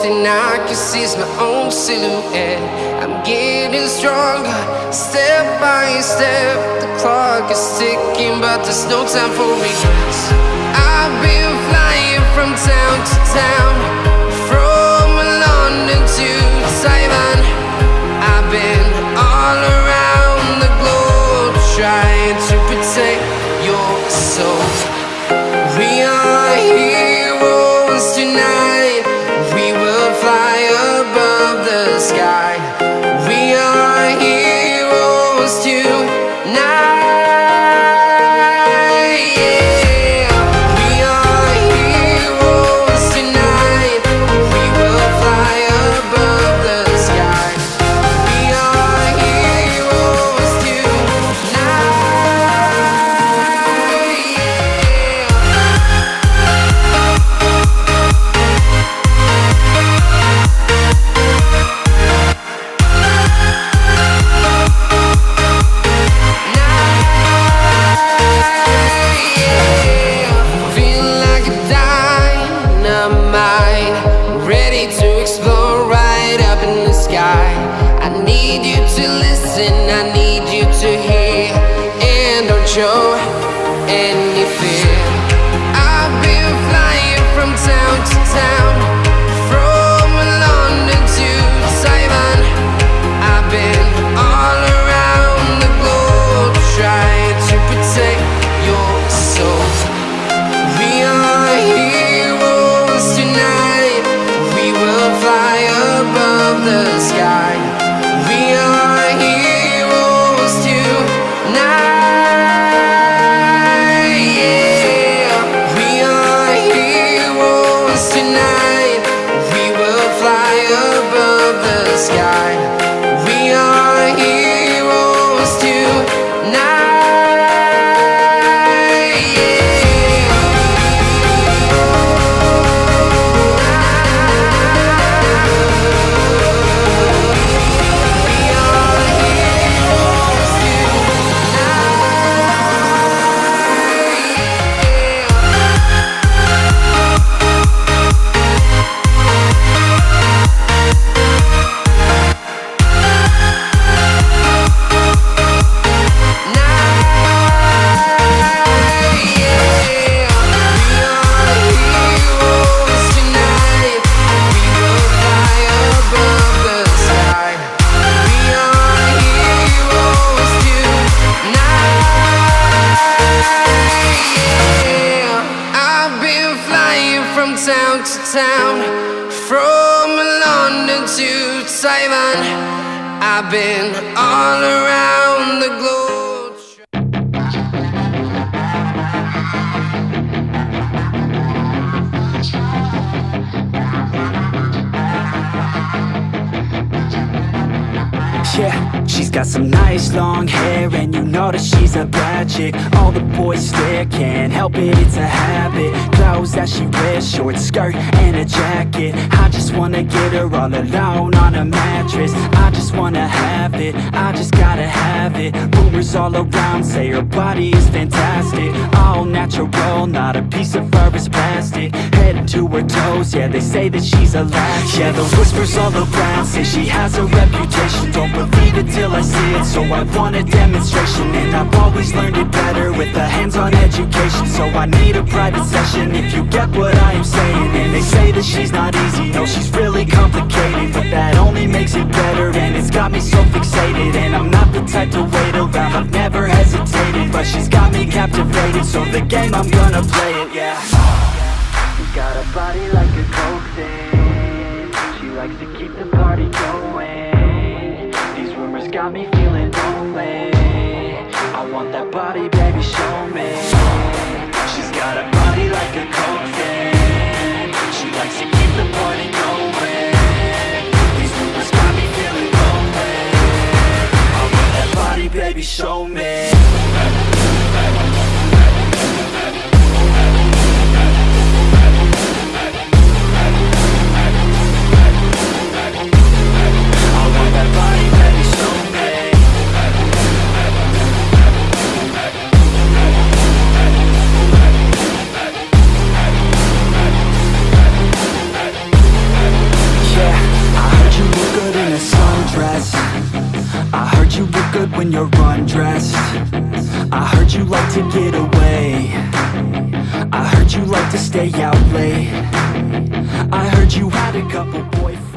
thing I can see is my own silhouette. I'm getting stronger, step by step. The clock is ticking, but there's no time for regrets. I've been flying from town to town, from London to Taiwan. I've been all around the globe, trying to protect your soul. We are heroes tonight. We will fly above the sky. We are heroes tonight. Yeah. We are heroes tonight. We will fly above the sky. We are heroes tonight. Feeling like a dynamite, ready to explode right up in the sky. I need you to listen, I need you to hear, and don't show any fear. I've been flying from town to town, from London to Taiwan. I've been all around the globe, trying to protect your soul. We are heroes tonight. We will fly above the sky. We are heroes tonight. Yeah. We are heroes tonight. We will fly above the sky. We are heroes tonight. Town to town, from London to Taiwan. I've been all around the globe. Yeah, she's got some nice long hair, and you know that she's a bad chick. All the boys stare, can't help it, it's a habit. Clothes that she wears, short skirt and a jacket. I just wanna get her all alone on a mattress. I just wanna have it, I just gotta have it. Rumors all around say her body is fantastic. All natural, not a piece of fur is plastic. Head to her toes, yeah, they say that she's a latch. Yeah, the whispers all around say she has a reputation. Don't believe it till I see it, so I want a demonstration. And I've always learned it better with a hands-on education. So I need a private session, if you get what I am saying. And they say that she's not easy, no, she's really complicated. But that only makes it better, and it's got me so fixated. And I'm not the type to wait around, I've never hesitated. But she's got me captivated, so the game, I'm gonna play it, yeah. She's got a body like a coke thing. She likes to keep the party going. These rumors got me feeling lonely. I want that body, baby, show me. She's got a body like a coke thing. She likes to keep the party going. These rumors got me feeling lonely. I want that body, baby, show me. good when you're undressed. I heard you like to get away. I heard you like to stay out late. I heard you had a couple boyfriends.